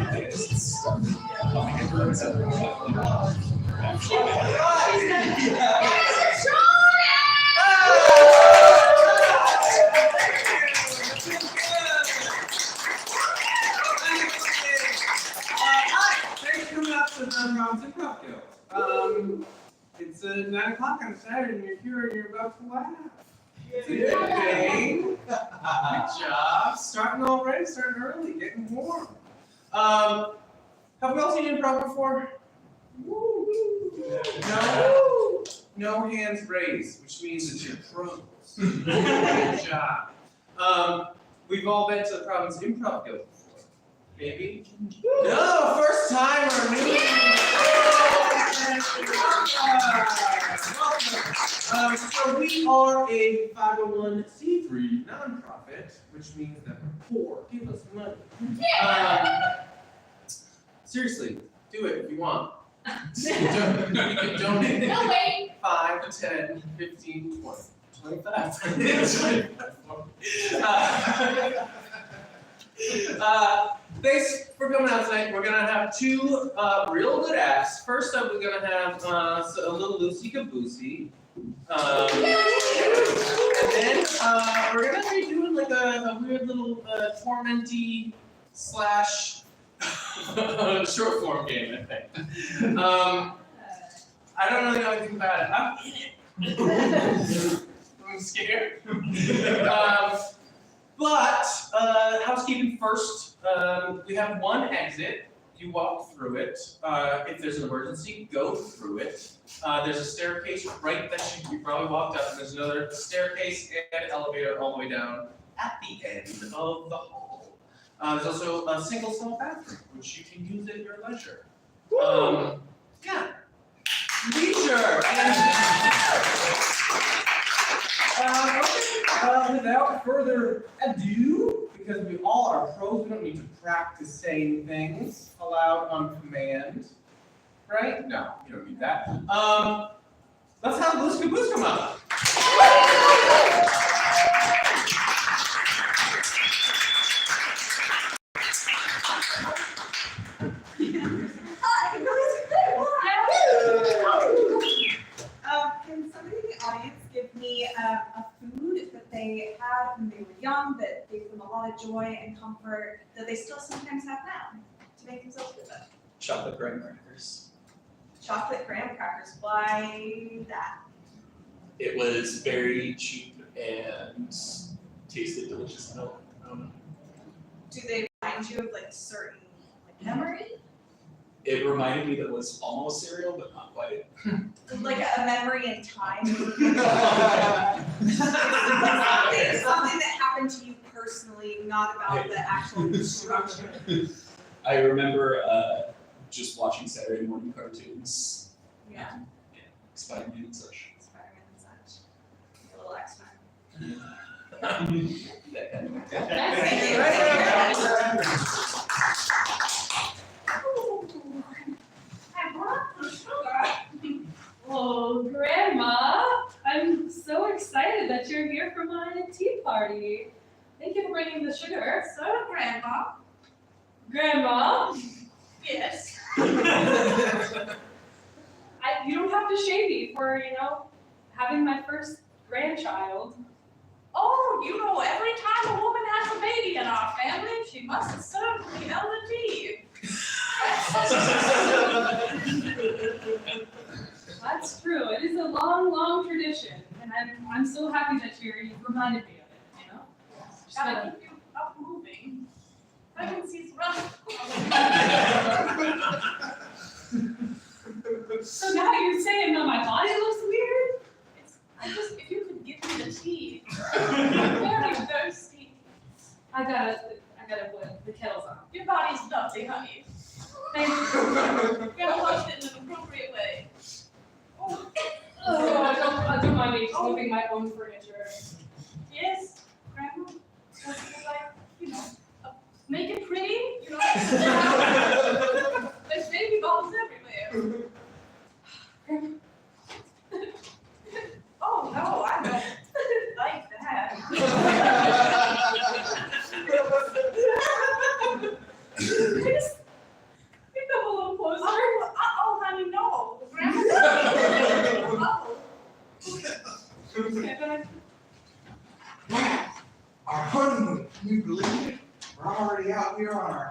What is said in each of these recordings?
Improv Gauntlet. It's 9 o'clock on Saturday and you're here and you're about to laugh. Good job. Starting already, starting early, getting warm. Have we all seen improv before? No? No hands raised, which means that you're pros. Good job. We've all been to the Providence Improv Gauntlet before. Maybe? No, first time or new. So we are a 501c3 nonprofit, which means that we're poor. Give us money. Seriously, do it if you want. You can donate. No way. 5, 10, 15, 20, 25. Thanks for coming out tonight. We're gonna have 2 real good acts. First up, we're gonna have a little Lucy Caboose. And then we're gonna be doing like a weird little tormenty / short form game, I think. I don't really know anything about it. I'm in it. I'm scared. But housekeeping first. We have one exit. You walk through it. If there's an emergency, go through it. There's a staircase right that you probably walked up, and there's another staircase and elevator all the way down at the end of the hall. There's also a single stall bathroom, which you can use at your leisure. Yeah. Leisure. Without further ado, because we all are pros, we don't need to practice saying things aloud on command. Right? No, you don't need that. Let's have Lucy Caboose come up. Can somebody in the audience give me a food that they had when they were young, that gave them a lot of joy and comfort, that they still sometimes have now, to make themselves feel better? Chocolate graham crackers. Chocolate graham crackers. Why that? It was very cheap and tasted delicious. I don't know. Do they remind you of like certain memory? It reminded me that it was almost cereal, but not quite. Like a memory in time? something that happened to you personally, not about the actual structure. I remember just watching Saturday morning cartoons. Yeah. Spider-Man and such. Spider-Man and such. A little X-Men. That kind of I brought the sugar. Oh, Grandma, I'm so excited that you're here for my tea party. Thank you for bringing the sugar. So, Grandma. Grandma, Yes. you don't have to shame me for, having my first grandchild. Oh, every time a woman has a baby in our family, she must serve the elder tea. That's true. It is a long, long tradition, and I'm so happy that you reminded me of it. Just Gotta keep you up moving. Pregnancy's rough. So now you're saying that my body looks weird? If you could give me the tea. I'm very thirsty. I gotta put the kettle's on. Your body's lovely, honey. Thank you. You gotta wash it in an appropriate way. I don't mind me moving my own furniture. Yes, Grandma. Make it pretty, There's baby balls everywhere. Oh no, I don't like that.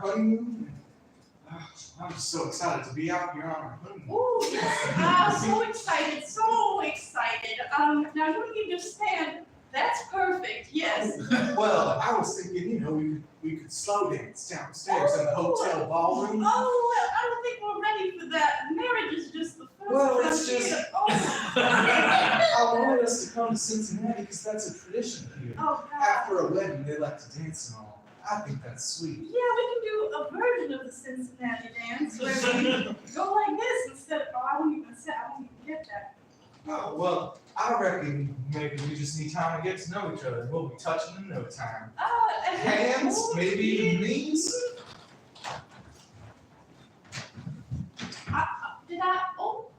honeymoon. I'm just so excited to be out here on our honeymoon. Oh, yes, so excited, so excited. Now you need to stand. That's perfect, yes. Well, I was thinking, we could slow dance downstairs in the hotel ballroom. Oh, well, I don't think we're ready for that. Marriage is just the first Well, it's frontier. just- Oh, I wanted us to come to Cincinnati because that's a tradition here. oh, God. After a wedding, they like to dance and all. I think that's sweet. Yeah, we can do a version of the Cincinnati dance where we go like this instead of, I don't even get that. Oh, well, I reckon maybe we just need time to get to know each other. We'll be touching in no time. And Hands, oh, maybe even knees. Did I? Oh.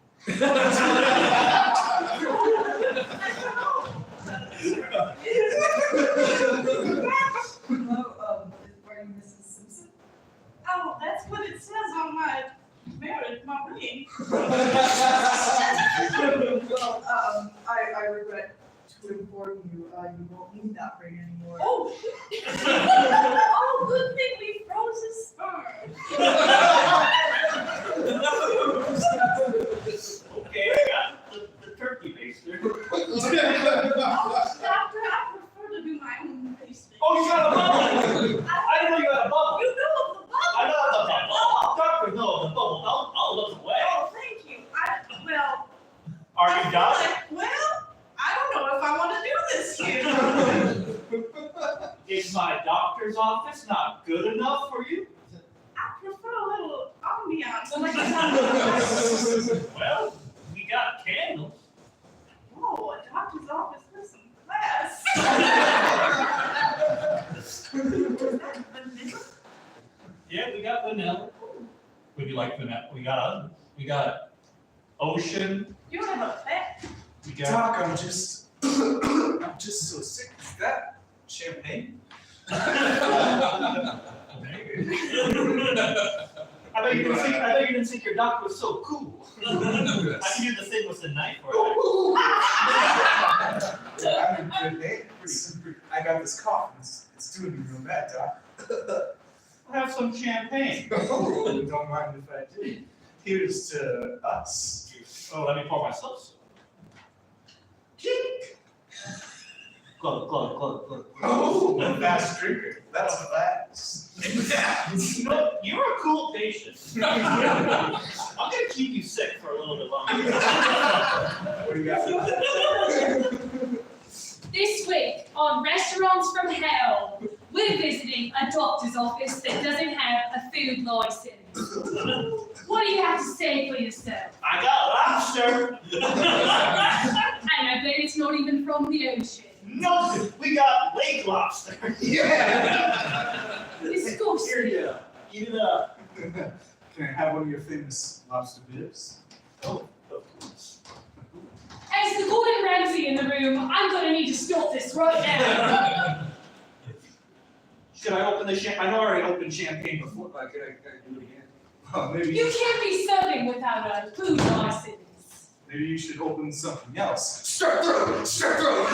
Hello, are you Mrs. Simpson? Oh, that's what it says on my marriage, my ring. Well, I regret to inform you, you won't need that ring anymore. Oh. Oh, good thing we froze his sperm. Okay, I got the turkey baster. Oh, doctor, I prefer to do my own basting. Oh, you got a bubble! I didn't know you had a bubble. You know of the bubble. I know the bubble. Doctor, know the bubble. I'll look away. Oh, thank you. Well. Are you done? Well, I don't know if I want to do this here. Is my doctor's office not good enough for you? I prefer a little ambiance. Well, we got candles. Whoa, a doctor's office with some class. Is that vanilla? Yeah, we got vanilla. Would you like vanilla? We got ocean. You don't have a pet. We got. Doc, I'm just so sick. Is that champagne? I bet you didn't think your doctor was so cool. I can do the thing with the knife for you. I'm in good day. I got this cough. It's doing me real bad, Doc. Have some champagne. Oh, don't mind if I do. Here's to us. Oh, let me pour myself some. Glug. Oh, a fast drinker. That's fast. You know, you're a cool patient. I'm gonna keep you sick for a little bit longer. What do you got? This week on Restaurants from Hell, we're visiting a doctor's office that doesn't have a food license. What do you have to say for yourself? I got lobster. And I bet it's not even from the ocean. No, we got lake lobster. Yeah. Disgusting. Eat it up. Can I have one of your famous lobster bibs? Oh, of course. As the Gordon Ramsay in the room, I'm gonna need to stop this right now. Should I open the champagne? I know I already opened champagne before, but can I do it again? Oh, maybe You can't be serving without a food license. maybe you should open something else. Strep throat. Strep throat.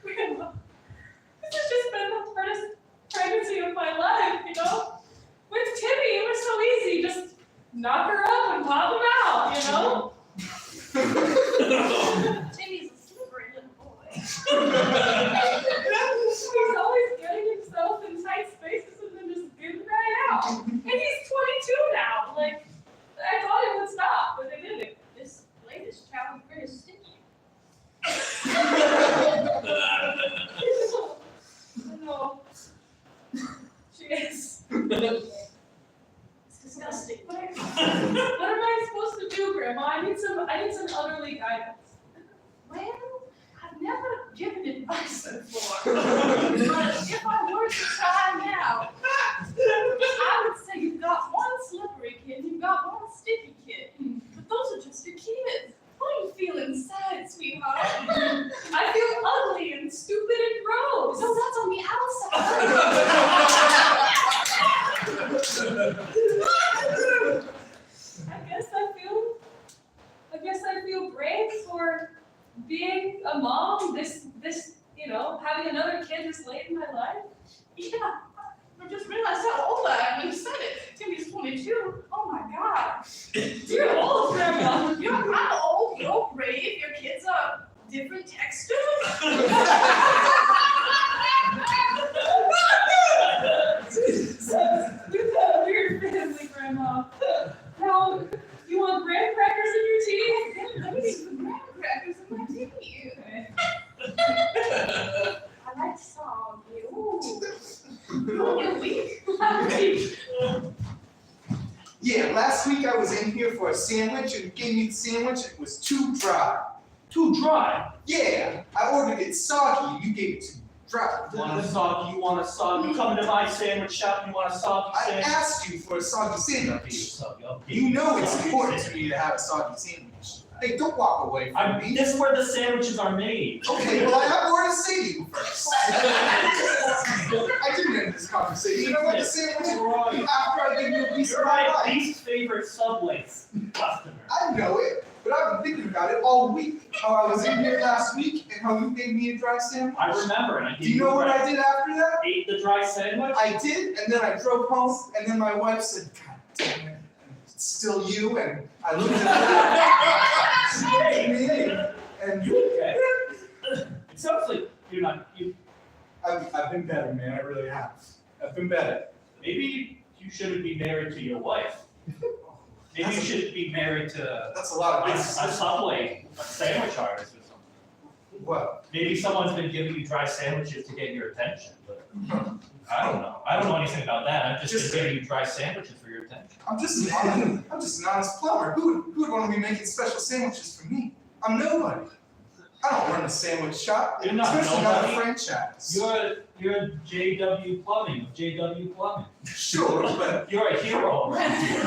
Grandma, this has just been the hardest pregnancy of my life, you know? With Timmy, it was so easy, just knock her up and pop him out, you know? Timmy's a slippery little boy. He's always getting himself in tight spaces and then just getting right out. And he's 22 now, like, I thought it would stop, but it didn't. This latest child is very sticky. No. She is. It's disgusting. What am I supposed to do, Grandma? I need some otherly guidance. Well, I've never given advice before. But if I were to try now, I would say you've got one slippery kid, you've got one sticky kid. But those are just your kids. What do you feel inside, sweetheart? I feel ugly and stupid and gross. So that's on the I guess I feel brave for being a mom this, having another kid this late in my life? Yeah, I just realized how old I am when you said it. Timmy's 22. Oh my God. You're old, Grandma. You're not old. You're brave. Your kids are different textures. We've got a weird family, Grandma. Now, you want graham crackers in your tea? Let me eat some graham crackers in my tea. Okay. I like soggy. Ooh. You're weak. Yeah, last week I was in here for a sandwich and you gave me the sandwich and it was too dry. Too dry. Yeah, I ordered it soggy, you gave it to me dry. You want a soggy, you want a soggy. You come to my sandwich shop, you want a soggy I sandwich. asked you for a soggy I'll give you a sandwich. soggy, I'll give You know it's soggy important to sandwich. me to have a soggy sandwich. Hey, don't walk away from me. This is where the sandwiches are made. Okay, well I have more to say to you first. I didn't end this conversation. I want the sandwich after I give you a piece You're of my my life. least favorite Subway customer. I know it, but I've been thinking about it all week. How I was in here last week and how you gave me a dry sandwich. I remember, and I Do gave you know what a I did after that? ate the dry sandwich. I did, and then I drove home, and then my wife said, God damn it, it's still you, and I looked at me, and You okay? It sounds like you're not. I've been better, man, I really have. I've been better. Maybe you shouldn't be married to your wife. Maybe you should be married to That's a lot a of Subway, a sandwich artist or something. What? Maybe someone's been giving you dry sandwiches to get your attention, but I don't know. I don't know anything about that. I've just been giving you dry sandwiches for your attention. I'm just an honest plumber. Who would want to be making special sandwiches for me? I'm nobody. I don't run a sandwich shop, You're not especially not a nobody. franchise. You're JW Plumbing, JW Plumbing. Sure, but You're a hero around here.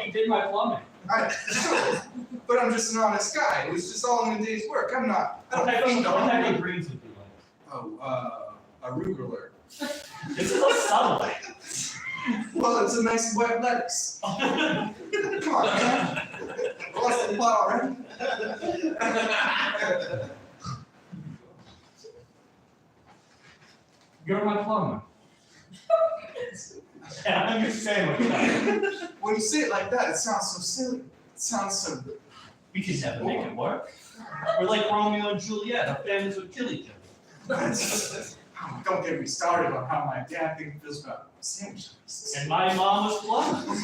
You did my plumbing. sure, but I'm just an honest guy. It was just all in a day's work. I don't feed the What type hungry. of greens would you like? Oh, arugula. This is a Subway. Well, it's a nice wet lettuce. Come on, man. Lost the plot already? You're my plumber. And I'm your sandwich guy. When you say it like that, it sounds so silly. It sounds so. We could never make it work. We're like Romeo and Juliet. Our families would kill each other. Don't get me started on how my dad feels about sandwiches. And my mom was plumber.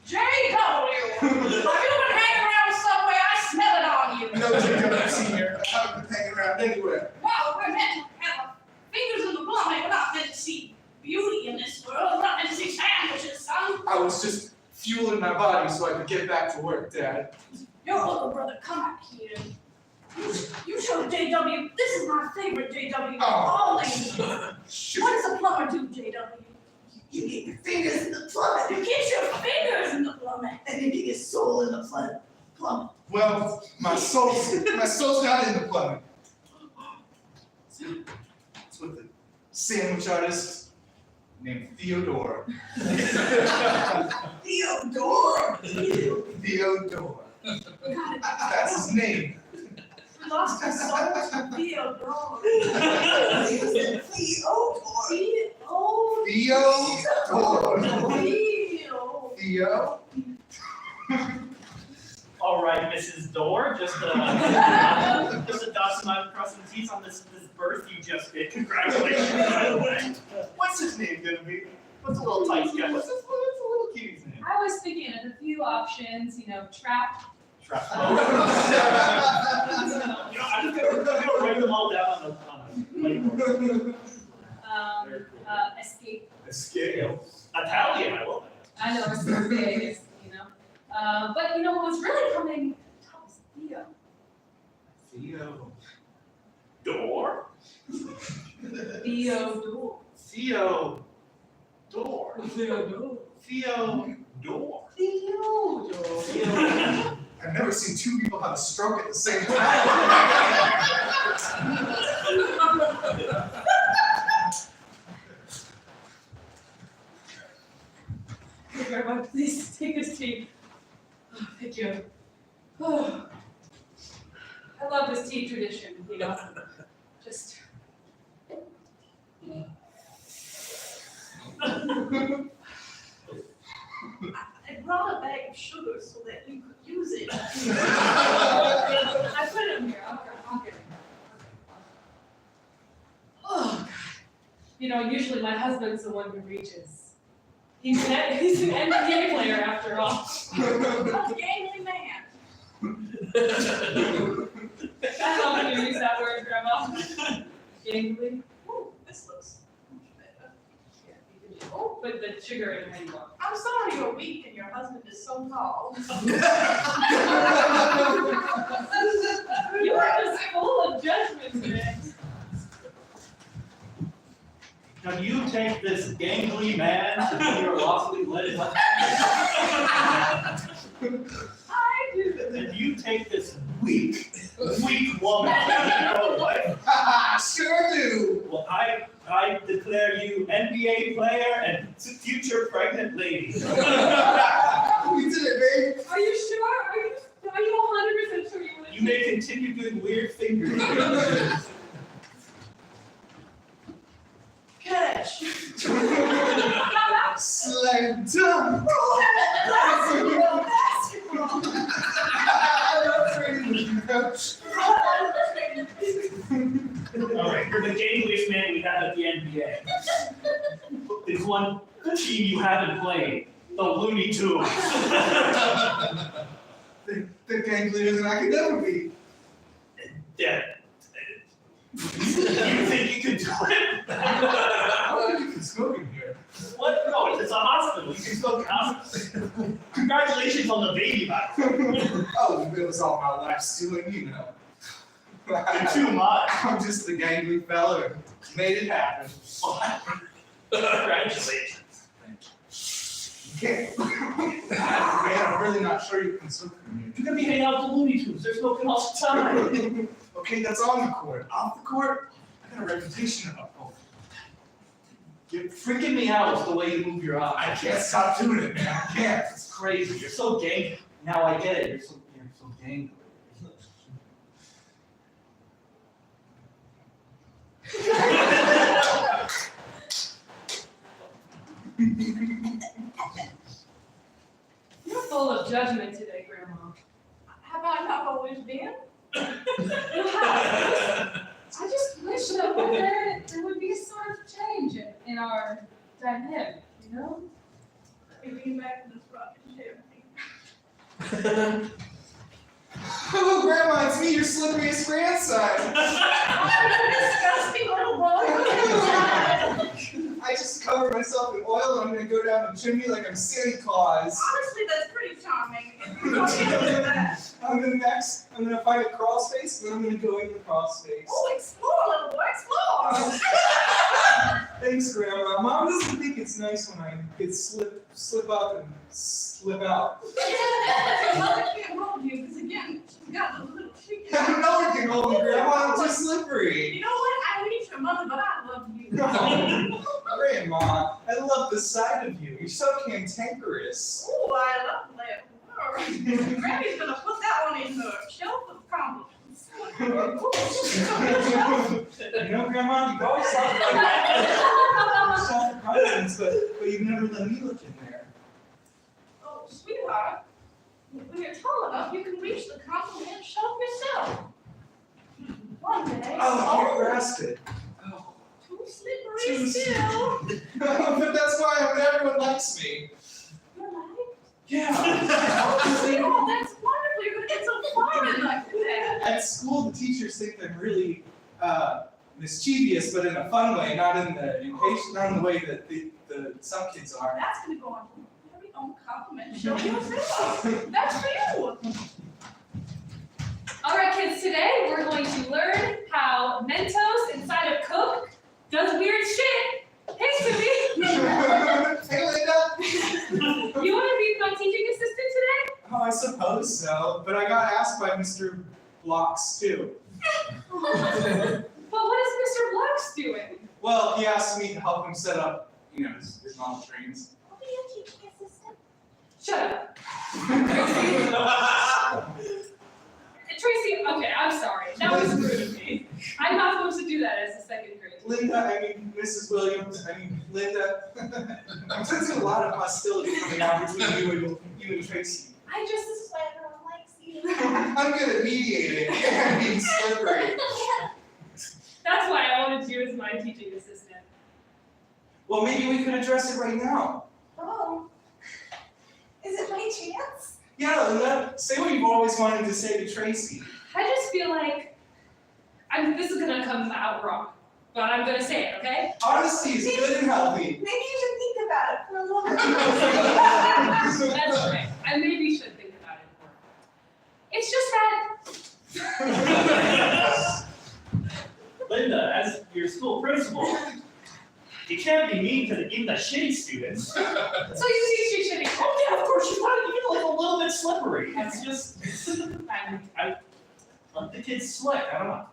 J.W. Have you been hanging around with Subway? I smell it on you. No, Jacob, I've seen here. I haven't been hanging around anywhere. Well, we're meant to have our fingers in the plumbing. We're not meant to see beauty in this world. We're not meant to see sandwiches, son. I was just fueling my body so I could get back to work, Dad. Your little brother, come out here. You show JW. This is my favorite JW. Oh. Always. What Shoot. does a plumber do, JW? You get your fingers in the plumbing, You get your fingers in the plumbing. and then you get soul in the plumbing. Well, my soul's not in the plumbing. It's with the sandwich artist named Theodore. Theodore. Theodore. That's his name. We lost our soul to Theodore. Theodore. Theodore. Theo. Theo. All right, Mrs. Dorr, just to dot some across some T's on this birth you just did. Congratulations, by the way. What's his name gonna be? What's a little tight guy? What's a little cutie's name? I was thinking of a few options, trap. Trap. I'm gonna write them all down on a whiteboard. Escape. Escape. Italian, I love it. I know it's so big, but what was really coming to top is Theo. Theo. Door? Theo. Theo. Door. Theo. Theo. Door. Theo. I've never seen two people have a stroke at the same time. Hey, Grandma, please take this tea. Oh, thank you. Oh. I love this tea tradition, you know, just. I brought a bag of sugar so that you could use it. I put it in here, I'll get it. Oh, God. You know, usually my husband's the one who reaches. He's an NBA player after all. A gangly man. I don't know if you use that word, Grandma. Gangly. Ooh, this looks much better. Yeah, you can do. Oh, put the sugar in how you want. I'm sorry you're weak and your husband is so tall. You are just full of judgment today. Now you take this gangly man to be your lawfully wedded husband. I do. And you take this weak woman to be your wife. Sure do. Well, I declare you NBA player and future pregnant lady. We did it, babe. Are you sure? Are you 100% sure you want to? You may continue doing weird fingers. Catch. Slam dunk. Basketball. I'm afraid of you, coach. All right, you're the gangliest man we have at the NBA. There's one team you haven't played, the Looney Tunes. The ganglier than I could ever be. Yeah. You think you could do it? I don't think you can smoke in here. What? No, it's a hospital. You can still count. Congratulations on the baby, by the way. Oh, it was all my life stealing, you know. You're too much. I'm just a gangly fella and made it happen. Congratulations. Yeah. Man, I'm really not sure you can smoke in here. You're gonna be hanging out with the Looney Tunes. They're smoking all the time. Okay, that's on the court. Off the court, I got a reputation about both. You're freaking me out with the way you move your I eyes. can't stop doing it, man. I can't. It's crazy. You're so gang. Now I get it. You're so gang. You're full of judgment today, Grandma. Have I not always been? I just wish that there would be a sort of change in our dynamic, you know? Let me lean back in this rocking chair. Oh, Grandma, it's me, your slipperiest grandson. Oh, you disgusting little boy. I just covered myself in oil and I'm gonna go down the chimney like I'm Santa Claus. Honestly, that's pretty charming. If you want to do that. I'm gonna find a crawl space and then I'm gonna go in the crawl space. Oh, explore, little boy, explore. Thanks, Grandma. Mom doesn't think it's nice when I get slip up and slip out. Your mother can't hold you because again, she's got those little cheeks. No one can hold me, Grandma. I'm too slippery. You know what? I hate your mother, but I love you. Grandma, I love the side of you. You're so cantankerous. Oh, I love that word. Granny's gonna put that one in her shelf of compliments. You know, Grandma, you've always talked about self-confidence, but you've never let me look in there. Oh, sweetheart, when you're tall enough, you can reach the compliment shelf yourself. One day. Oh, I can't grasp it. Oh. Too slippery Too still. But that's why everyone likes me. You're like, Yeah. oh, sweetheart, that's wonderful. You're gonna get so far in like that. At school, the teachers think I'm really mischievous, but in a fun way, not in the way that the some kids are. That's gonna go on your very own compliment shelf yourself. That's for you. All right, kids, today we're going to learn how Mentos inside of Coke does weird shit. Hey, Simi. Hey, Linda. You want to be my teaching assistant today? Oh, I suppose so, but I got asked by Mr. Blocks too. But what is Mr. Blocks doing? Well, he asked me to help him set up, his model trains. I'll be your teaching assistant. Shut up. Tracy, okay, I'm sorry. That was rude of me. I'm not supposed to do that as a second grade. Mrs. Williams, Linda. I'm sensing a lot of hostility coming out between you and Tracy. I just swear no one likes you. I'm good at mediating and being slippery. That's why I wanted you as my teaching assistant. Well, maybe we could address it right now. Oh, is it my chance? Yeah, Linda, say what you've always wanted to say to Tracy. I just feel like this is gonna come out wrong, but I'm gonna say it, okay? Honesty is good and healthy. Maybe you should think about it for a little bit. That's right. I maybe should think about it more. It's just that. Linda, as your school principal, you can't be mean to even the shitty students. So you teach me shitty. Oh yeah, of course, you want to be like a little bit slippery. It's just, I let the kids slick. I don't know.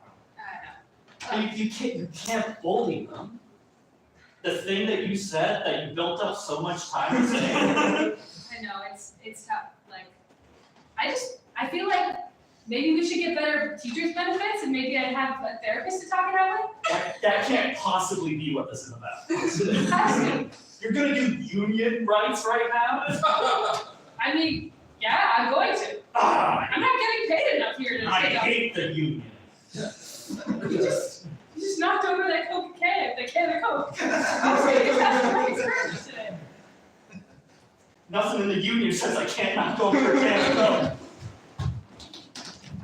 You can't bully them. The thing that you said that you built up so much time to say. I know, it's tough. Like, I feel like maybe we should get better teachers' benefits and maybe I'd have a therapist to talk it out with. That can't possibly be what this is about. It has to. You're gonna do union rights right now? I mean, yeah, I'm going to. I'm not getting paid enough here to I take up. hate the union. You just knocked over that Coke can, the can of Coke. I was gonna get that for my experience today. Nothing in the union says I can't knock over a can of Coke.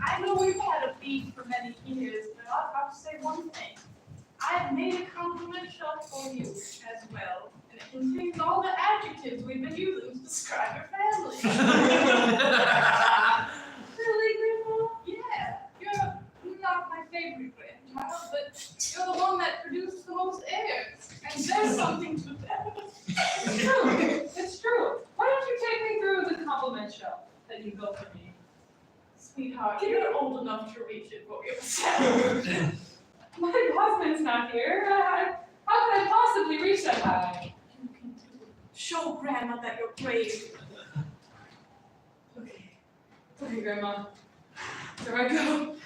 I know we've had a beef for many years, but I'll say one thing. I've made a compliment shelf for you as well, and it contains all the adjectives we've been using to describe your family. Really, Grandma? Yeah, you're not my favorite grandchild, but you're the one that produces the most heirs, and there's something to that. It's true. It's true. Why don't you take me through the compliment shelf that you built for me? Sweetheart, you're old enough to reach it for yourself. My husband's not here. How could I possibly reach that high? You can do it. Show Grandma that you're brave. Okay. Okay, Grandma. There I go.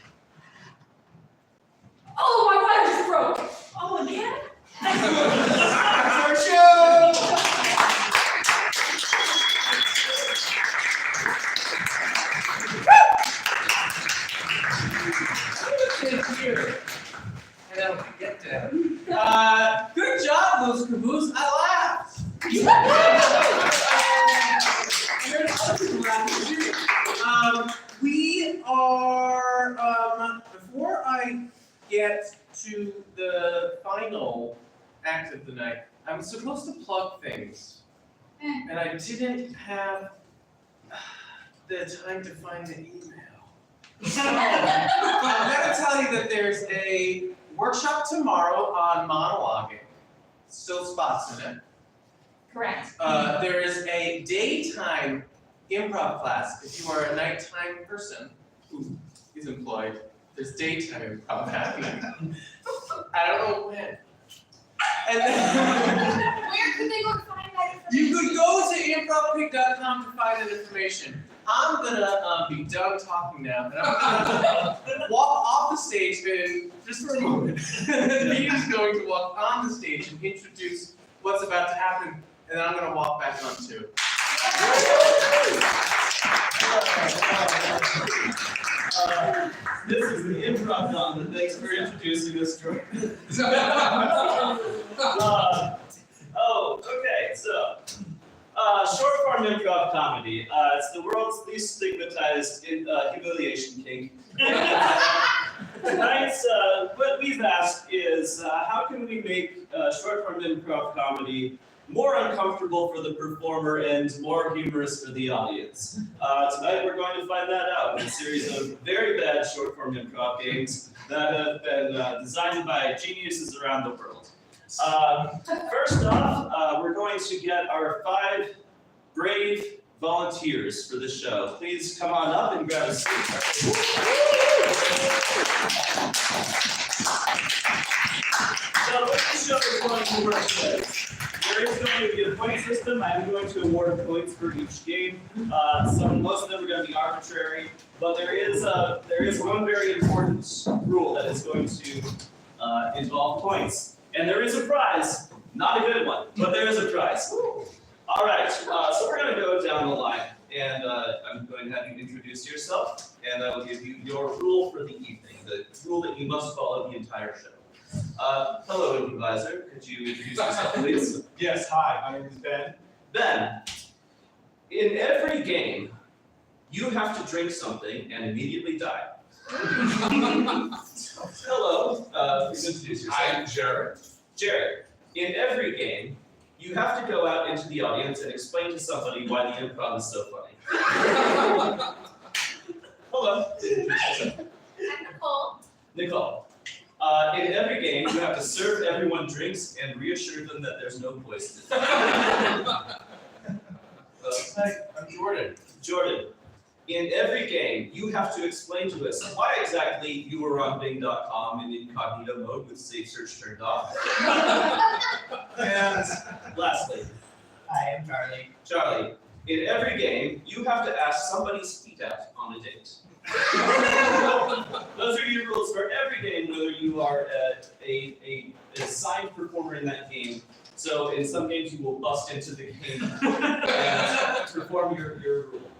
Oh, my wire just broke. Oh, again? Our show! I don't get that. Good job, those Caboose. I laughed. We are, before I get to the final act of the night, I'm supposed to plug things. And I didn't have the time to find the email. So, I'm gonna tell you that there's a workshop tomorrow on monologuing. Still spots in it. Correct. There is a daytime improv class. If you are a nighttime person who is employed, there's daytime improv happening. I don't know when. And then Where could they go to find that information? you could go to improvpig.com to find that information. I'm gonna be done talking now, and I'm gonna walk off the stage in just for a moment. He's going to walk on the stage and introduce what's about to happen, and then I'm gonna walk back on too. This is the Improv Gauntlet. Thanks for introducing us, Troy. Okay, so short form improv comedy. It's the world's least stigmatized humiliation kink. Tonight's what we've asked is how can we make short form improv comedy more uncomfortable for the performer and more humorous for the audience. Tonight we're going to find that out in a series of very bad short form improv games that have been designed by geniuses around the world. First off, we're going to get our 5 brave volunteers for the show. Please come on up and grab a seat. So what this show is going to work with, there is going going to be a point system. I'm going to award points for each game. Most of them are going to be arbitrary, but there is one very important rule that is going to involve points, and there is a prize. Not a good one, but there is a prize. All right, so we're going to go down the line, and I'm going to have you introduce yourself, and I will give you your rule for the evening, the rule that you must follow the entire show. Hello, improviser. Could you introduce yourself, please? Yes, hi, my name is Ben. Ben, in every game, you have to drink something and immediately die. Hello, please introduce yourself. I'm Jared. Jared, in every game, you have to go out into the audience and explain to somebody why the improv is so funny. Hello. I'm Nicole. Nicole. In every game, you have to serve everyone drinks and reassure them that there's no poison. Hi, I'm Jordan. Jordan, in every game, you have to explain to us why exactly you were on Bing.com in incognito mode with safe search turned off. And lastly, Hi, I'm Charlie. Charlie, in every game, you have to ask somebody's feet out on a date. Those are your rules for every game, whether you are a assigned performer in that game. So in some games, you will bust into the game and perform your rule.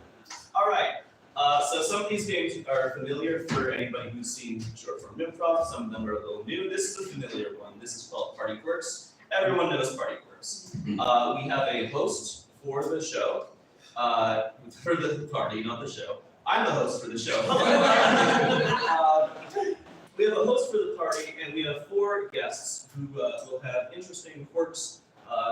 All right. So some of these games are familiar for anybody who's seen short form improv. Some of them are a little new. This is a familiar one. This is called Party Quirks. Everyone knows Party Quirks. We have a host for the show, for the party, not the show. I'm the host for the show. We have a host for the party, and we have 4 guests who will have interesting quirks.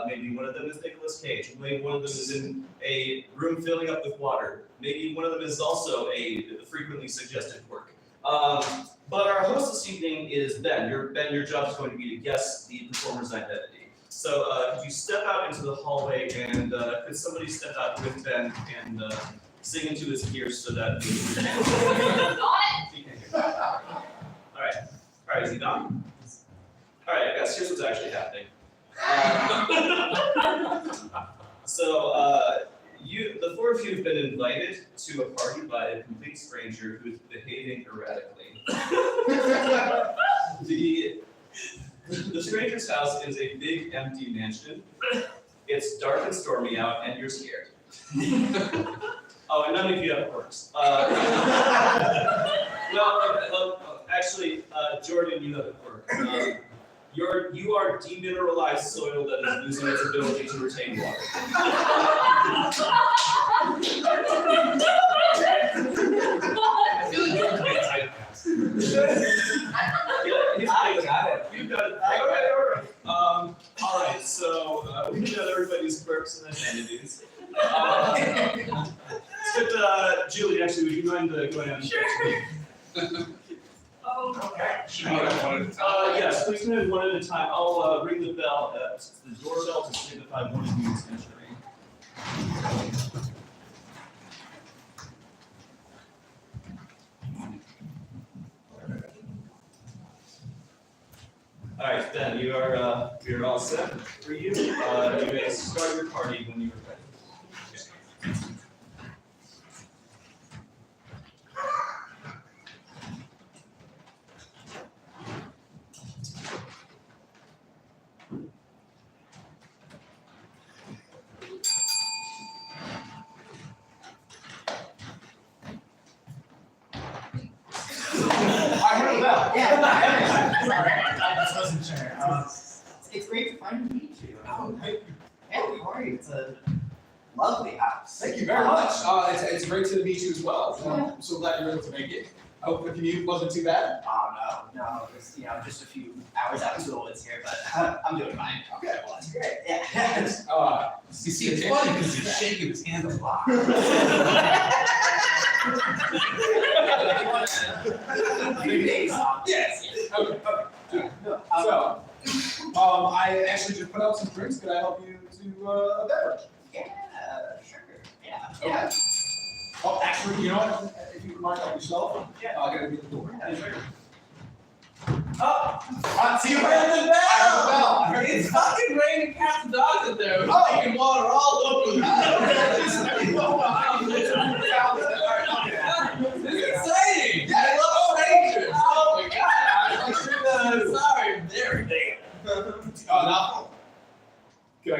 Maybe one of them is Nicolas Cage. Maybe one of them is in a room filling up with water. Maybe one of them is also a frequently suggested quirk. But our host this evening is Ben. Your job is going to be to guess the performer's identity. So could you step out into the hallway, and could somebody step out with Ben and sing into his ears so that he can hear. All right, is he done? All right, guys, here's what's actually happening. The 4 of you have been invited to a party by a complete stranger who is behaving erratically. The stranger's house is a big, empty mansion. It's dark and stormy out, and you're scared. Oh, and none of you have quirks. Actually, Jordan, you have a quirk. You are demineralized soil that is losing its ability to retain water. I feel like you're being typecast. I got it. You got it. All right. So we got everybody's quirks and identities. Let's get Julie. Actually, would you mind going on? Sure. Okay. Should we go one at a time? Yes, please go ahead one at a time. I'll ring the bell, the doorbell to signify one of you is entering. All right, Ben, you're all set for you. You may start your party when you're ready. I heard a bell. Yeah. Sorry, I just wasn't sure. It's great to finally meet you. Hey, how are you? It's a lovely house. Thank you very much. It's great to meet you as well. I'm so glad you were able to make it. I hope the commute wasn't too bad. Oh, no, just, just a few hours out to the woods here, but I'm doing fine. Okay. Well, that's great. Yeah. You see, it's funny because you're shaking his hand a lot. Few days off. Yes. Okay. No, So, I actually just put out some drinks. Could I help you to a beverage? yeah, sure. Yeah. Okay. Oh, actually, you know what? If you can mark out yourself, I'll get it at the door. Oh, See you I heard the bell. I heard the bell. It's fucking raining cats and dogs in there. Oh,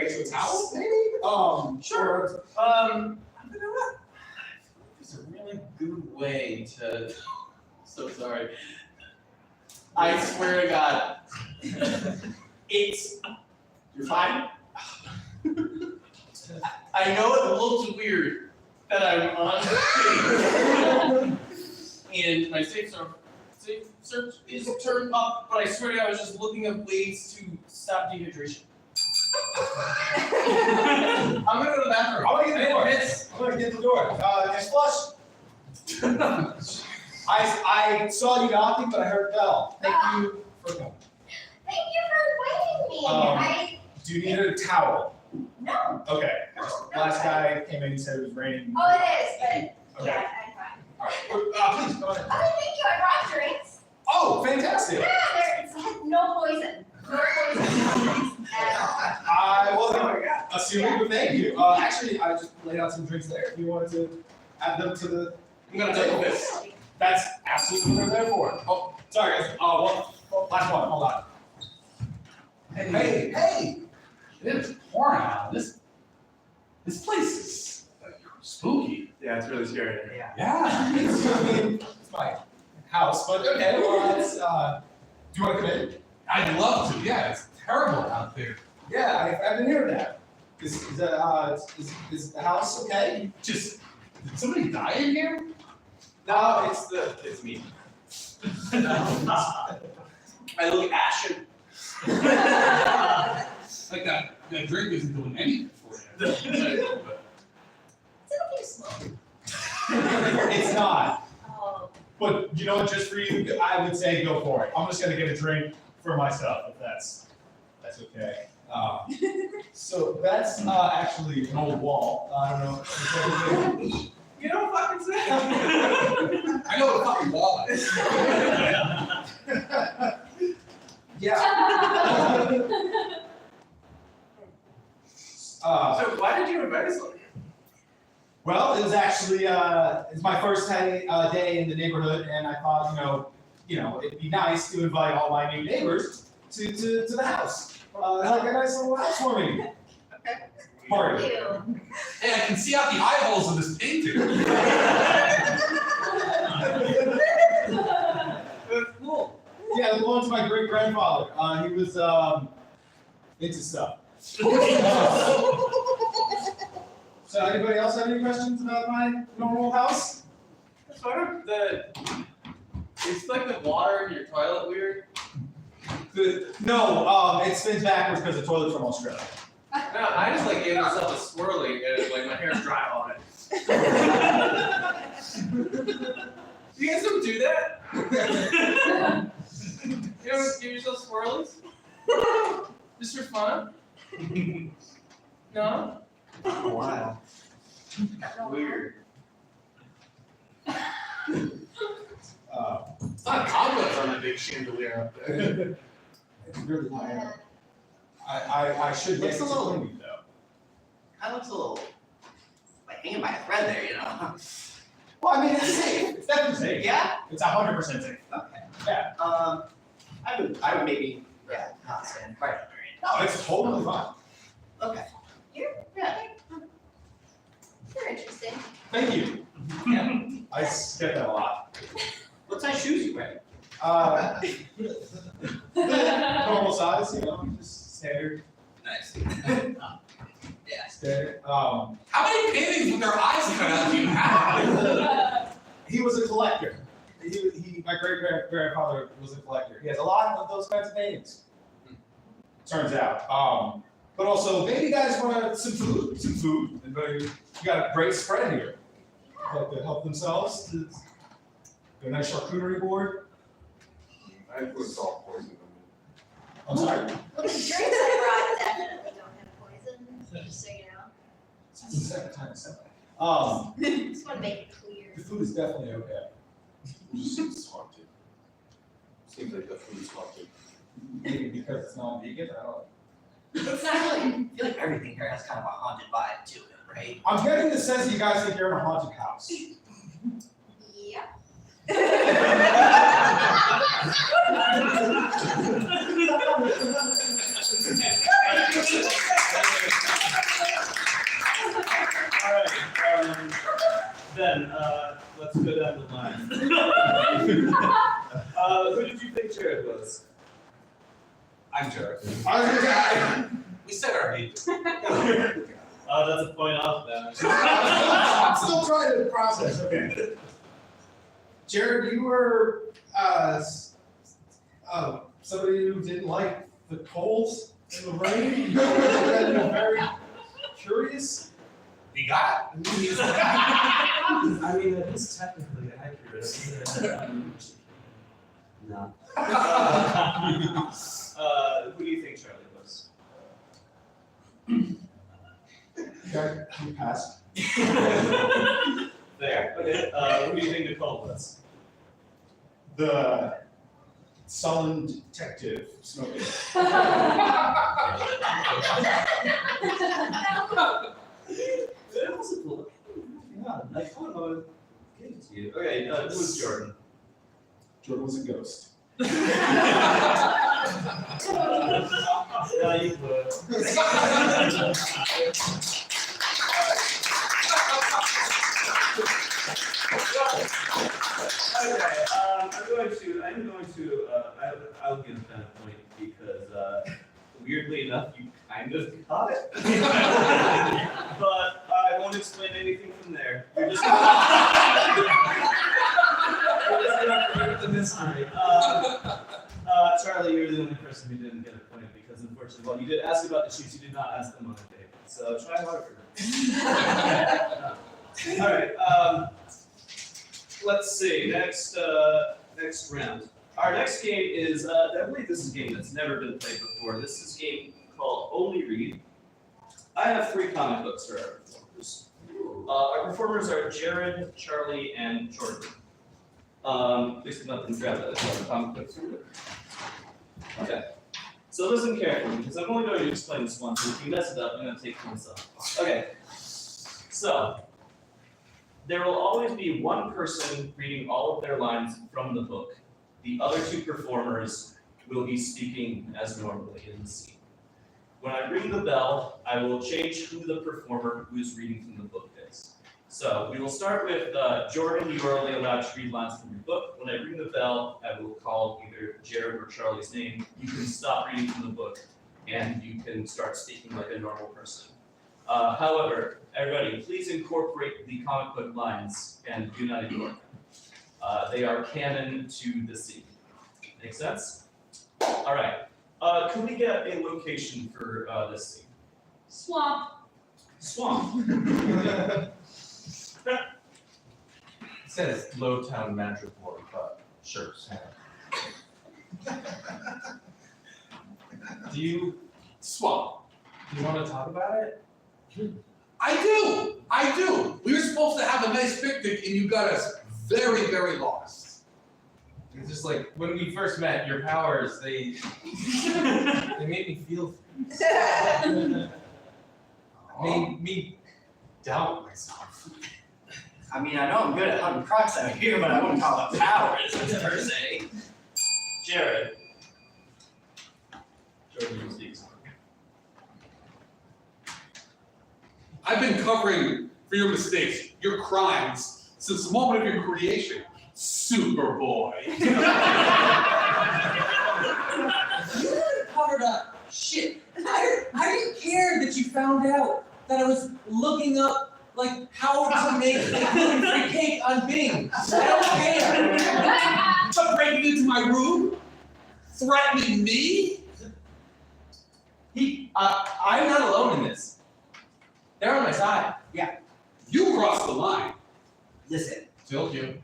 get you a towel, maybe? Sure. Or, You know what? There's a really good way to. So sorry. I swear to God. It's. you're fine? I know it looks weird that I'm on stage and my safe search is turned up, but I swear to God, I was just looking at ways to stop dehydration. I'm gonna go to the bathroom. I wanna get the door. Miss. I'm gonna get the door. Just flush. I saw you knocking, but I heard a bell. Thank you for coming. Thank you for inviting me. Do you need a towel? No. Okay. Last guy came in, he said it was raining. Oh, it is, but Okay. yeah, I'm fine. All right. Please, go ahead. Oh, thank you. I brought drinks. Oh, fantastic. Yeah, it no poison. No poison at all. I wasn't assuming, but thank you. Actually, I just laid out some drinks there. If you wanted to add them to the. I'm gonna take this. That's absolutely what they're there for. Oh, sorry guys. Last one. Hold on. Hey! It is pouring out. This place is spooky. Yeah, it's really scary. Yeah. It's my house, but okay. Well, it's. Do you want to come in? I'd love to. Yeah, it's terrible out there. Yeah, I've been hearing that. Is the house okay? Just did somebody die in here? No, it's me. I look ashen. Like that drink isn't doing anything for you. It's okay to smoke. It's not. Oh. But you know what? Just for you, I would say go for it. I'm just gonna get a drink for myself, if that's okay. So that's actually an old wall. I don't know. You don't fucking say. I know what a fucking wall is. Yeah. So why did you invite us? Well, it was actually it's my first day in the neighborhood, and I thought, you know, it'd be nice to invite all my new neighbors to the house. Like a nice little housewarming party. Thank you. Hey, I can see out the eye holes of this painting. That's cool. Yeah, it belonged to my great grandfather. He was into stuff. So anybody else have any questions about my normal house? Sort of it's like the water in your toilet weird. No, it spins backwards because the toilet's from Australia. No, I just like gave myself a swirly and like my hair's dry on it. You guys don't do that? You don't give yourself swirlies? Just for fun? No? Wow. Weird. It's not cobwebs on that big chandelier up there. It's really high Yeah. up. I should get Looks a some little- cleaning though. Kind of looks a little like hanging by a thread there, you know? Well, I mean, it's safe. It's definitely safe. Yeah? It's 100% safe. Okay. Yeah. I would maybe, not stand right under it. No, it's totally fine. Okay. You're interesting. Thank you. Yeah, I get that a lot. What size shoes you wearing? Normal size, just standard. Nice. Yeah. Standard. How many paintings with their eyes cut out do you have? He was a collector. My great grandfather was a collector. He has a lot of those kinds of paintings. Turns out. But also, maybe you guys want some food. And you got a great spread here. Like to help themselves. To a nice charcuterie board. I put salt poison I'm sorry. Well, the drinks I brought definitely don't have poison, just so you know. It's the second time I said that. Just want to make it clear. The food is definitely okay. just seems haunted. Seems like the food's haunted. Maybe because it's non-vegan, I don't. It's not really, I feel like everything here has kind of a haunted vibe to it, right? I'm getting the sense that you guys think you're in a haunted house. Yeah. who did you think Jared was? I'm Jared. We said our name. Oh, that's a point off then. I'm still trying to process. Okay. Jared, you were somebody who didn't like the cold and the rain. You were very curious. We got it. I mean, that is technically accurate. No. Who do you think Charlie was? Okay, you passed. There. Okay. Who do you think Nicole was? The sullen detective smoking. That was a cool. Yeah, I kind of want to give it to you. Okay, who was Jordan? Jordan was a ghost. Yeah, you would. Okay, I'll give that a point because weirdly enough, you kind of caught it. But I won't explain anything from there. You're just gonna the mystery. Charlie, you're the only person who didn't get a point because unfortunately, well, you did ask about the shoots, you did not ask them on a date. So try harder. All right. Let's see. Next round. Our next game is, I believe this is a game that's never been played before. This is a game called Only Read. I have 3 comic books for our performers. Our performers are Jared, Charlie, and Jordan. Please come up and grab the comic books. Okay. So listen carefully, because I'm only going to explain this once, and if you mess it up, I'm going to take it myself. Okay. So, there will always be one person reading all of their lines from the book. The other 2 performers will be speaking as normally in the scene. When I ring the bell, I will change who the performer who is reading from the book is. So we will start with Jordan. You are only allowed to read lines from your book. When I ring the bell, I will call either Jared or Charlie's name. You can stop reading from the book, and you can start speaking like a normal person. However, everybody, please incorporate the comic book lines and do not ignore them. They are canon to the scene. Make sense? All right. Can we get a location for this scene? Swamp. Swamp. It says Lowtown Metroport, but sure, Sam. Swamp. Do you want to talk about it? I do. We were supposed to have a nice picnic and you got us very, very lost. It's just like when we first met, your powers, they made me feel things. Made me doubt myself. I mean, I know I'm good at hunting crocs out here, but I wouldn't call it powers per se. Jared. Jordan, you speak. I've been covering for your mistakes, your crimes, since the moment of your creation, Superboy. You covered up shit. I didn't care that you found out that I was looking up like how to make a gluten-free cake on Bing. I don't care. But breaking into my room, threatening me. I'm not alone in this. They're on my side. Yeah. You crossed the line. Listen, Told you.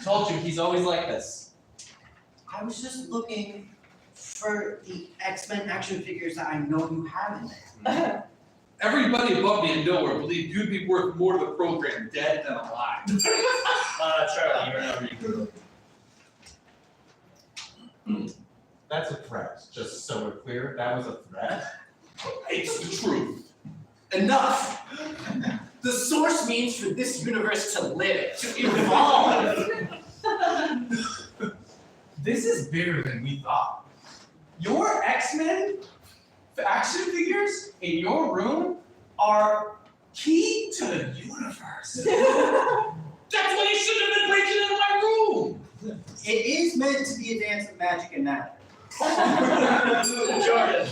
Told you, he's always like this. I was just looking for the X-Men action figures that I know you have in there. Everybody above me and nowhere believed you'd be worth more to the program dead than alive. Charlie, you're not reading the book. That's a threat, just so we're clear. That was a threat. It's the truth. Enough! The source means for this universe to live, to evolve. This is bigger than we thought. Your X-Men action figures in your room are key to the universe. That's why you shouldn't have been breaking into my room. It is meant to be a dance of magic and matter. Jordan.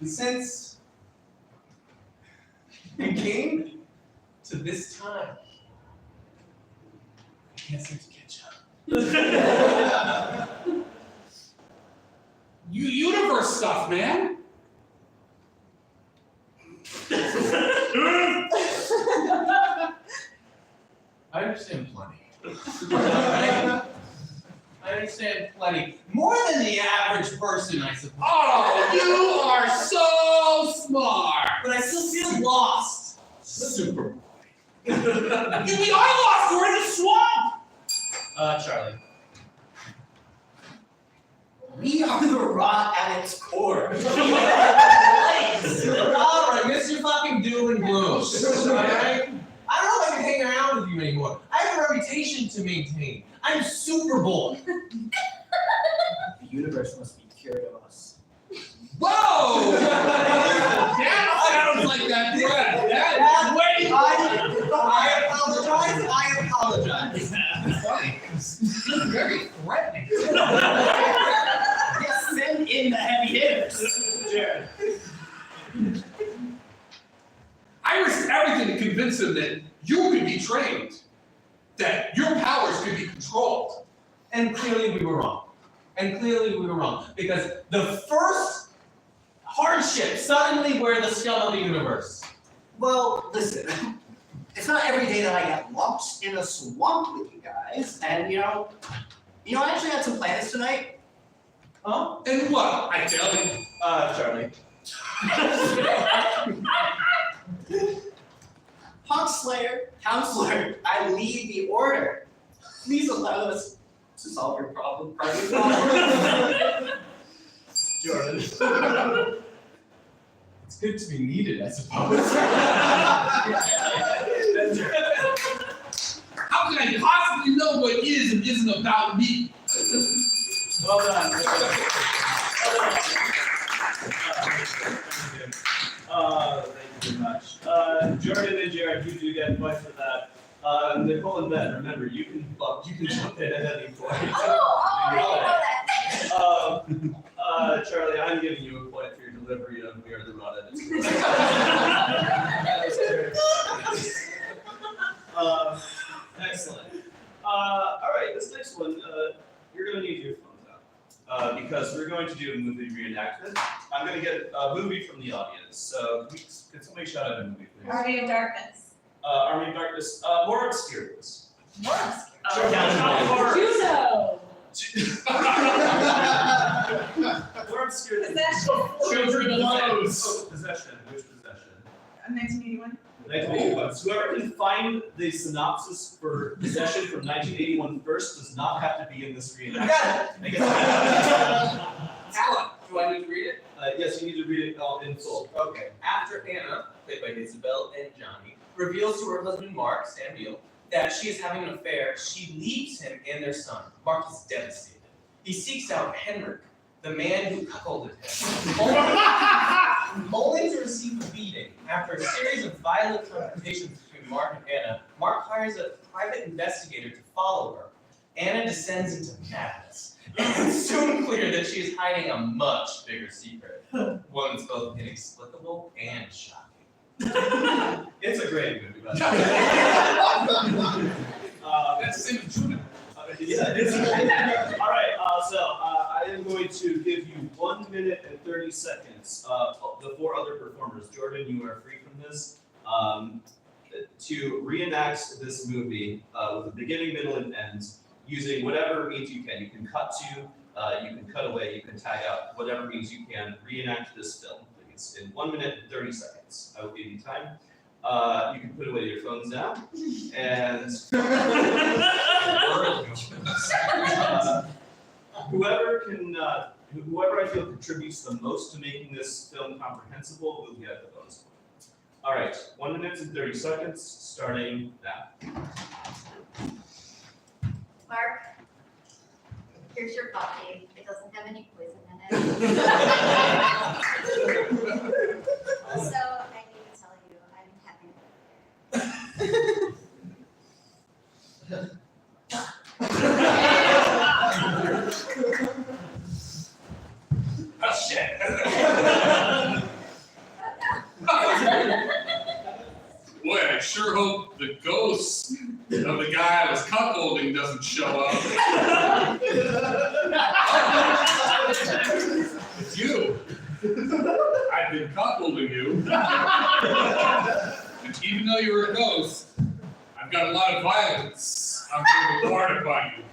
And since we came to this time, I can't seem to catch up. Universe stuff, man. I understand plenty. I understand plenty. More than the average person, I suppose. Oh, you are so smart. But I still feel lost. Super. We are lost. We're in the swamp. Charlie. We are the rot at its core. Alright, Mr. fucking Doom and Gloom. Alright? I don't know if I can hang around with you anymore. I have a reputation to maintain. I'm super bold. The universe must be cured of us. Whoa! That sounds like that bread. I apologize. Funny, 'cause you're very threatening. Yes, send in the heavy hitters. Jared. I risked everything to convince him that you could be trained, that your powers could be controlled. And clearly we were wrong. Because the first hardship suddenly we're the scum of the universe. Well, listen, it's not every day that I get lost in a swamp with you guys, and I actually had some plans tonight. Huh? And what? I tell you. Charlie. Hawk Slayer, Counselor, I lead the order. Please allow us to solve your problem. Jordan. It's good to be needed, I suppose. How can I possibly know what is and isn't about me? Well done. Thank you very much. Jordan and Jared, you do get points for that. Nicole and Ben, remember, you can jump in at any point. Oh, I didn't know that. Charlie, I'm giving you a point for your delivery of We Are the Rod Edits. Excellent. All right, this next one, you're going to need your phones out because we're going to do a movie reenactment. I'm going to get a movie from the audience. So, can somebody shout out a movie, please? Army of Darkness. Army of Darkness, more obscure, please. More obscure. More obscure than Possession. Children of Clothes. Possession. Which possession? 1981. 1981. So whoever can find the synopsis for Possession from 1981 first does not have to be in this reenactment. Alan, do I need to read it? Yes, you need to read it all in full. Okay. After Anna, played by Isabel and Johnny, reveals to her husband Mark, Sam Beale, that she is having an affair, she leaves him and their son. Mark is devastated. He seeks out Henrik, the man who cuckolded him, only to receive a beating. After a series of violent confrontations between Mark and Anna, Mark hires a private investigator to follow her. Anna descends into madness. It's soon clear that she is hiding a much bigger secret, one that's both inexplicable and shocking. It's a great movie, by the way. That's the same as Judah. Yeah, it is. All right, so I am going to give you 1 minute and 30 seconds. The four other performers, Jordan, you are free from this, to reenact this movie with a beginning, middle, and end using whatever means you can. You can cut to, you can cut away, you can tag out, whatever means you can. Reenact this film, please, in 1 minute and 30 seconds. I will give you time. You can put away your phones now, and whoever I feel contributes the most to making this film comprehensible will get the bonus point. All right, 1 minute and 30 seconds, starting now. Mark, here's your coffee. It doesn't have any poison in it. Also, I need to tell you, I'm having an affair. It's you. I've been cuckolding you. And even though you're a ghost, I've got a lot of violence I'm going to impart upon you.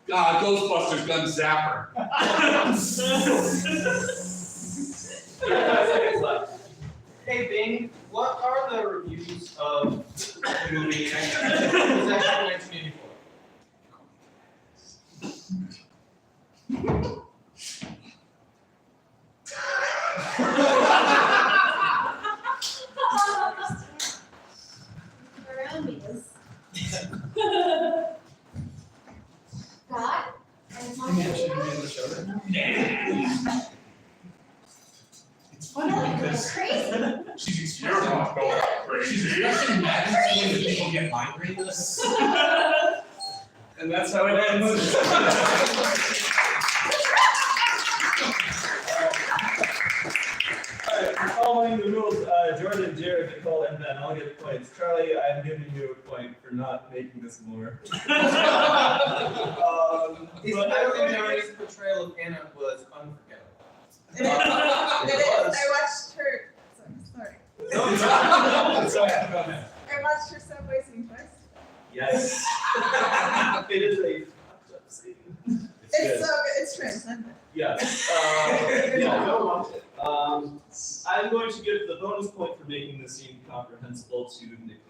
Ghostbusters gun zapper. 5 seconds left. Hey Bing, what are the reviews of the movie? It was actually 1984. God? It's funny because Crazy. she's You're not going she's crazy. expressing majesty when people get migraines. And that's how it ends. Alright, following the rules, Jordan, Jared, Nicole, and Ben all get points. Charlie, I'm giving you a point for not making this more. But But I I'm think going Jerry's portrayal of Anna was unforgettable. It is. I watched her. Sorry. I watched her subway scene twice. Yes. It is a fucked up scene. It's so good. It's transcendent. Yeah. Yeah, go watch it. I'm going to give the bonus point for making the scene comprehensible to Nicole.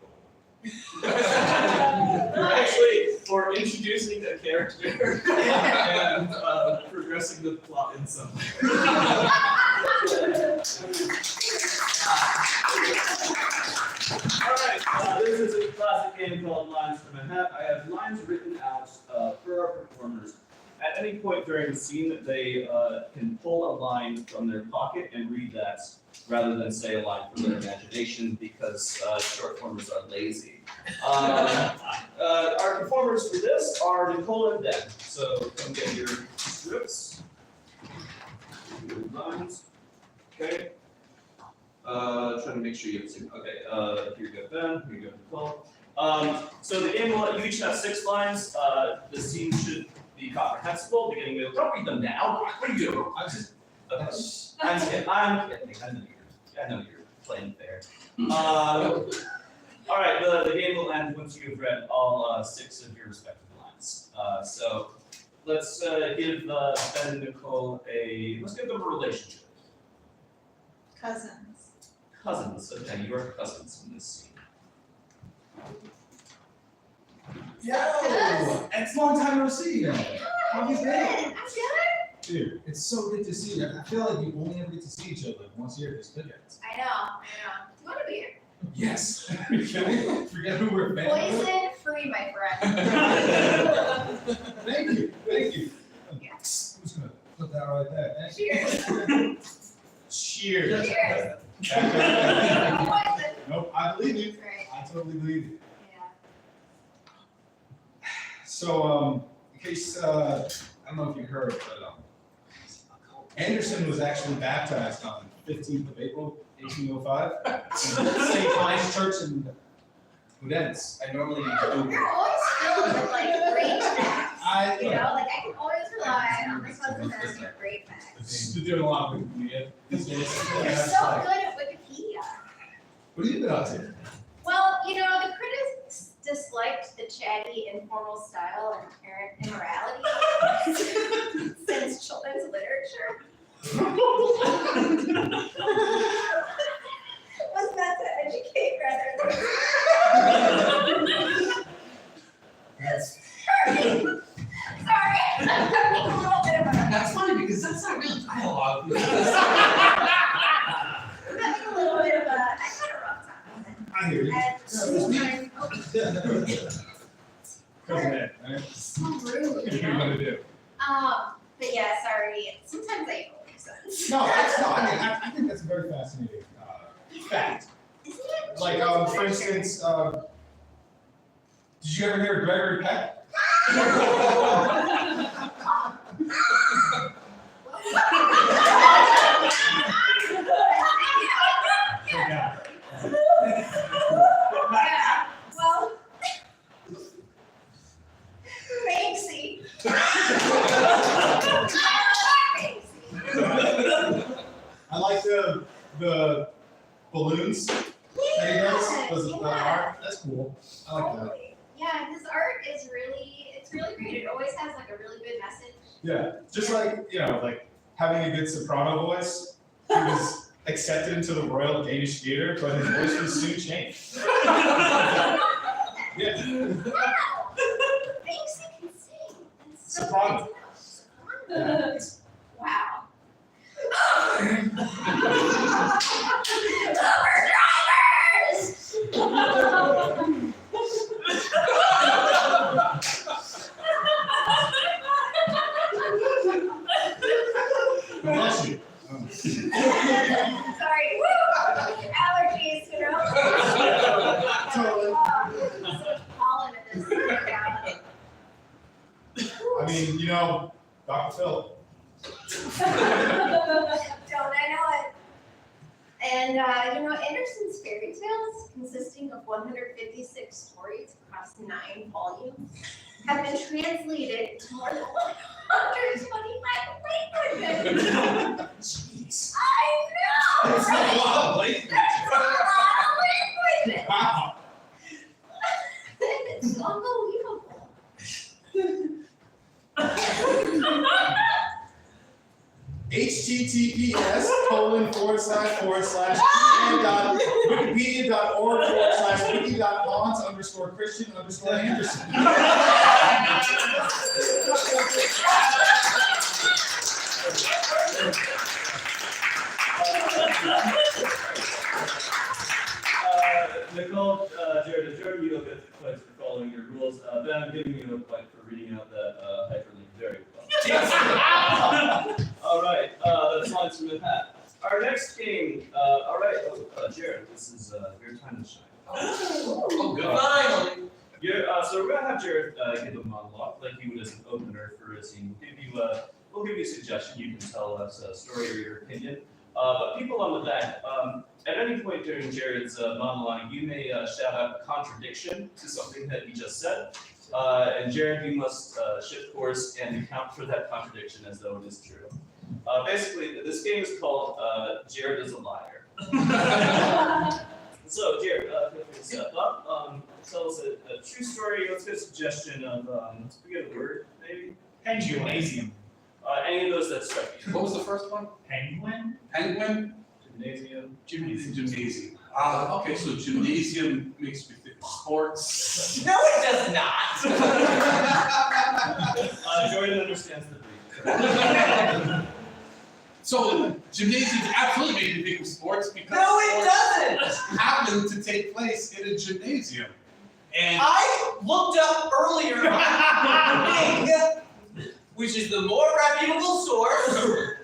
Actually, for introducing a character and progressing the plot in some way. Alright, this is a classic game called Lines from a Hat. I have lines written out for our performers. At any point during the scene, they can pull a line from their pocket and read that rather than say a line from their imagination because short formers are lazy. Our performers for this are Nicole and Ben. So come get your scripts, your lines. Okay. Trying to make sure you have the same. Okay, here you go, Ben. Here you go, Nicole. So the game will let you each have 6 lines. The scene should be comprehensible, beginning with. Don't read them now. What are you doing? I'm just. Okay. I'm kidding. I know you're playing fair. All right. The game will end once you have read all 6 of your respective lines. So let's give Ben and Nicole let's give them a relationship. Cousins. Cousins. Okay, you are cousins in this scene. Yo! It's a long time no see. How have you been? I'm good. Dude, it's so good to see you. I feel like you only ever get to see each other like once a year at these cookouts. I know. Do you want to be here? Yes. Forget who we're fans of. Poison free, my friend. Thank you. I'm just gonna put that right there. Thank you. Cheers. Cheers. Poison. Nope, I believe you. Right. I totally believe you. Yeah. So, in case, I don't know if you heard, but Anderson was actually baptized on 15th of April, 1805, in St. Pius Church in Providence. I normally You're always filled with like great facts. You I know, like I can always rely on my cousin having great facts. You're doing a lot of Wikipedia these days. You're Yeah, it's so like, good at Wikipedia. what have you been up to? Well, you know, the critics disliked the chatty, informal style and apparent immorality since children's literature. Was meant to educate rather than. Sorry. I'm having a little bit of a. That's funny because that's not real dialogue. I'm having a little bit of a. I had a rough time. I hear you. And sometimes, Cousin Ed, right? so rude, What you do you know? want to do? But yeah, sorry. Sometimes I don't make sense. No, that's not. I think that's a very fascinating fact. Isn't it? Like, for instance, did you ever hear of Gregory Peck? Yeah, well, Banksy. has like a really good message. Yeah, just like, like having a good soprano voice, he was accepted into the Royal Danish Theatre, but his voice was soon changed. Yeah. Wow! Thanks, you can sing. That's so Soprano. good to know. Soprano. Wow. Bless you. Sorry, allergies, you know? Totally. All into this. Yeah. I mean, Dr. Phil. Don't I know it? And Anderson's fairy tales, consisting of 156 stories across 9 volumes, have been translated to more than 125 languages. Jeez. I know! That's right? a lot of language. That's a lot of languages. Wow. It's unbelievable. https://wikipedia.org/wiki.pons_Christian_Anderson. Nicole, Jared, you don't get points for following your rules. Ben, I'm giving you a point for reading out that hyperlink very well. All right, that's lines from the hat. Our next game, Jared, this is your time to shine. Oh, good. Finally. So we're gonna have Jared give a monologue like he would as an opener for a scene. We'll give you a suggestion. You can tell us a story or your opinion. But people on the back, at any point during Jared's monologue, you may shout out a contradiction to something that he just said. And Jared, you must shift course and account for that contradiction as though it is true. Basically, this game is called Jared is a Liar. So, Jared, feel free to step up. Tell us a true story. Let's get a suggestion of, let's forget a word, maybe? Gymnasium. Any of those that strike you. What was the first one? Penguin? Penguin? Gymnasium. Gymnasium. Okay, so gymnasium makes me think sports. No, it does not. Jordan understands the brief. So gymnasium absolutely make me think of sports because No, it sports doesn't. happen to take place in a gymnasium. And I looked up earlier, which is the more reputable source,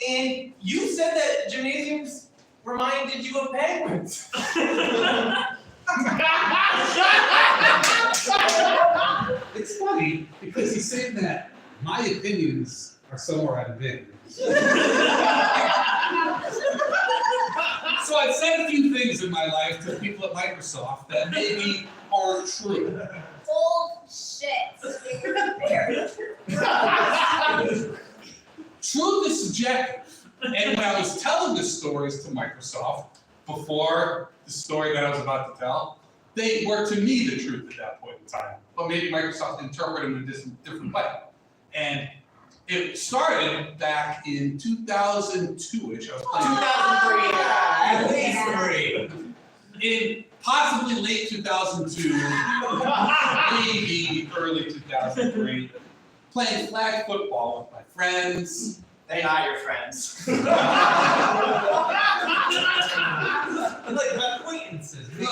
and you said that gymnasiums reminded you of penguins. it's funny because he's saying that my opinions are somewhere out of date. So I've said a few things in my life to people at Microsoft that maybe aren't true. Bullshit. They were very true. Truth is subjective. And when I was telling the stories to Microsoft before the story that I was about to tell, they were to me the truth at that point in time. But maybe Microsoft interpreted them in a different way. And it started back in 2002-ish. I was playing 2003. in possibly late 2002, maybe early 2003, playing flag football with my friends. They are your friends. Like acquaintances. I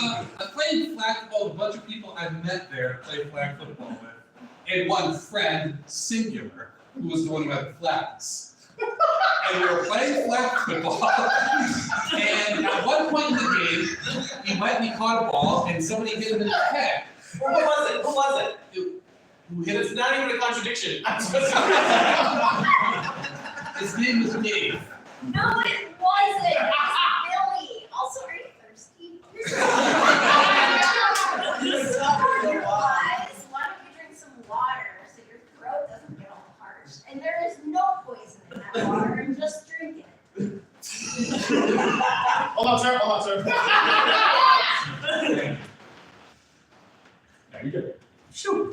played flag football with a bunch of people I met there to play flag football with. And one friend, singular, who was the one who had the flags. And we were playing flag football. And at one point in the game, he went and he caught a ball and somebody hit him in the head. Who was it? Who was it? Who hit It's him? not even a contradiction. His name was Dave. No, it wasn't. It was Billy. Also, are you thirsty? Otherwise, why don't you drink some water so your throat doesn't get all parched? And there is no poison in that water, and just drink it. Hold on, sir. Yeah, you're good. So,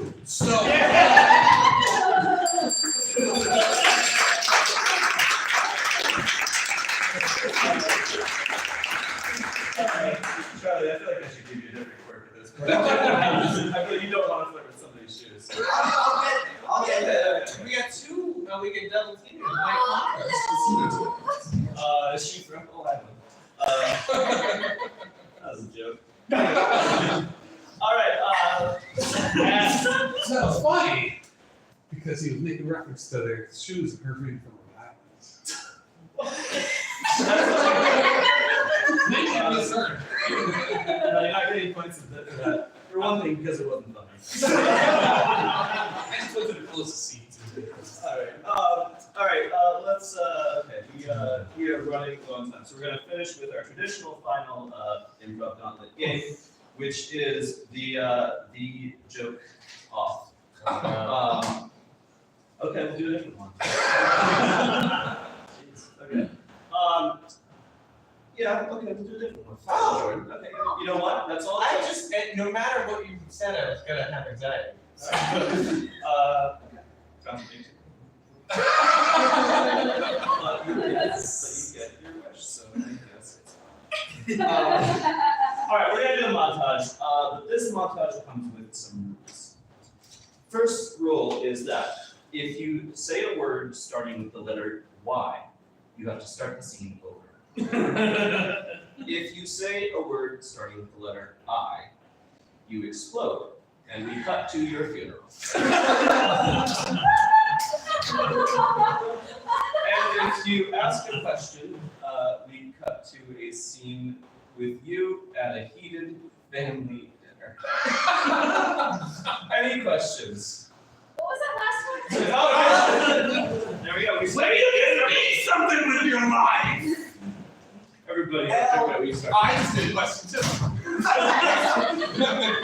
get double teamed. She from Ohio. That was a joke. All right. That's funny, because he was making reference to their shoes and her being from Rhode Island. Maybe I misheard. No, you're not getting points for that. For one thing, because it wasn't funny. I just went to the closest seat. All right. Let's. Okay. We are running low on time, so we're gonna finish with our traditional final Improv Gauntlet game, which is the joke off. Okay, we'll do a different one. Jeez, okay. Yeah. Okay, we'll do a different one. Oh. Okay. You know what? That's all. I just, no matter what you said, I was gonna have anxiety. Confirmation. But you get your wish, so I guess it's fine. All right, we're gonna do a montage. But this montage comes with some rules. First rule is that if you say a word starting with the letter Y, you have to start the scene over. If you say a word starting with the letter I, you explode, and we cut to your funeral. And if you ask a question, we cut to a scene with you at a heated family dinner. Any questions? What was that last one? There we go. We When you get something with your life. Everybody. I just did a question too.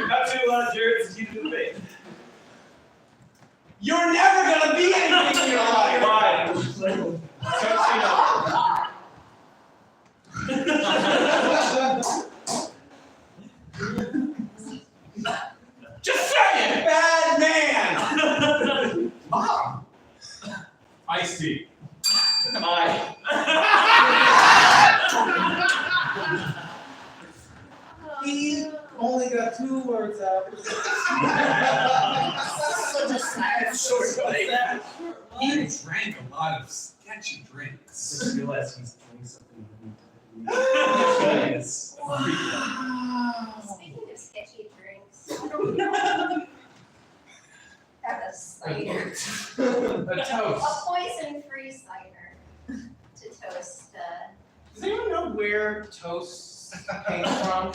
Not too Jared's heated debate. You're never gonna be anything in your life. Fine. Just say it, bad man. Mom. Iced tea. He only got 2 words out. Such a sad short life. He drank a lot of sketchy drinks. Just realized he's doing something. Speaking of sketchy drinks, have a cider. A toast. A poison-free cider to toast. Does anyone know where toast came from?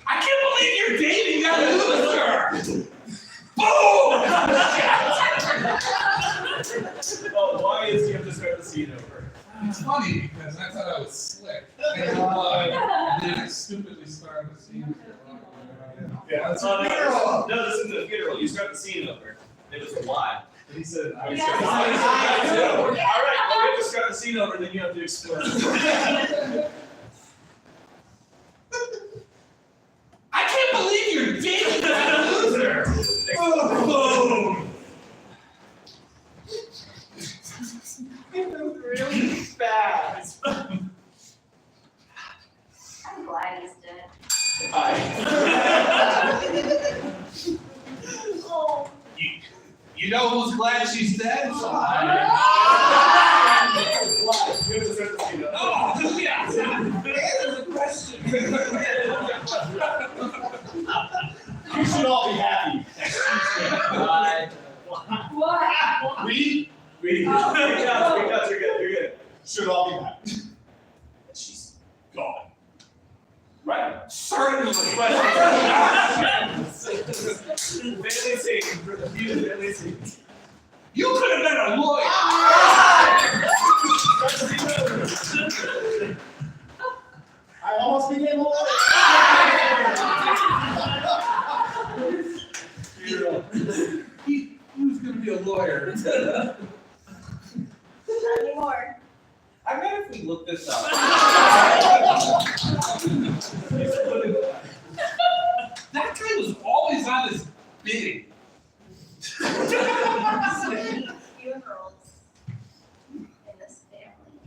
I can't believe you're dating that loser! Boom! Oh, why is you have to start the scene over? It's funny because I thought I was slick. And then I stupidly started the scene. Yeah, It's no, a funeral. no, this isn't a funeral. You start the scene over. It was why. He said, I Yeah. All right, well, we have to start the scene over, then you have to explain. I can't believe you're dating that loser! Boom! Really bad. I'm glad he's dead. Oh. You know who's glad she's dead? You have to start the scene over. Oh, yeah! There's a question. You should all be happy. What? We you're good. Should all be happy. She's gone. Right? Certainly! Family scene. Family scene. You could have been a lawyer! I almost became a lawyer. He was gonna be a lawyer. Not anymore. I bet if we look this up. That guy was always on his bidding. Funerals in this family.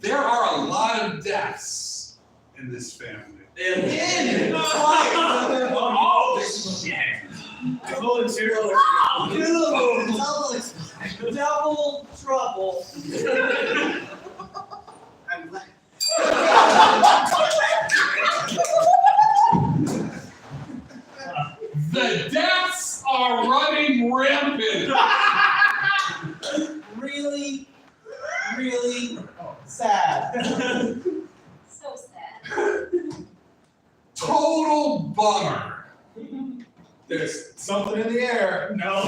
There are a lot of deaths in this family. Oh, shit! Volunteer. Double trouble. I'm glad. The deaths are running rampant. Really, really sad. So sad. Total bummer. There's something in the air. No.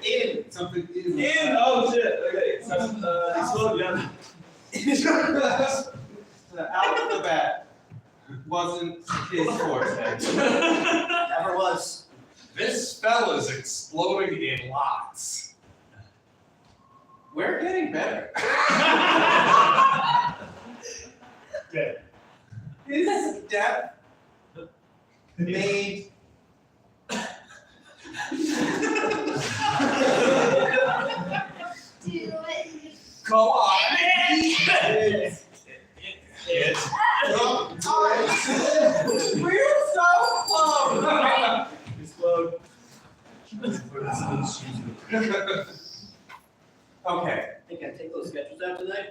In. Something in. Oh shit, okay, so, explode, yeah. The alphabet wasn't his forte. Never was. This spell is exploding in lots. We're getting better. Dead. His death made Do it. Go on. We're so close. Explode. okay. I think I take those sketches out tonight.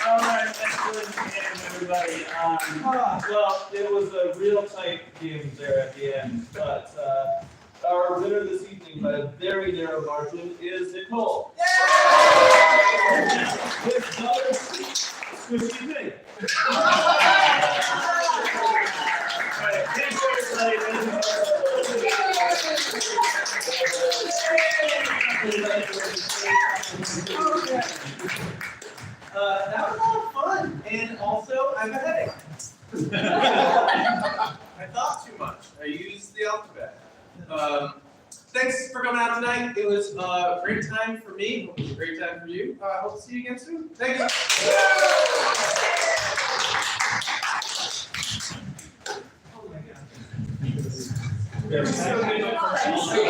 Alright, excellent game, everybody. Well, it was a real tight game there at the end, but our winner this evening by a very narrow margin is Nicole. With another squishy thing. Alright, thanks everybody. That was a lot of fun, and also I have a headache. I thought too much. I used the alphabet. Thanks for coming out tonight. It was a great time for me. Hope it was a great time for you. Hope to see you again soon. Thank you. Oh my God.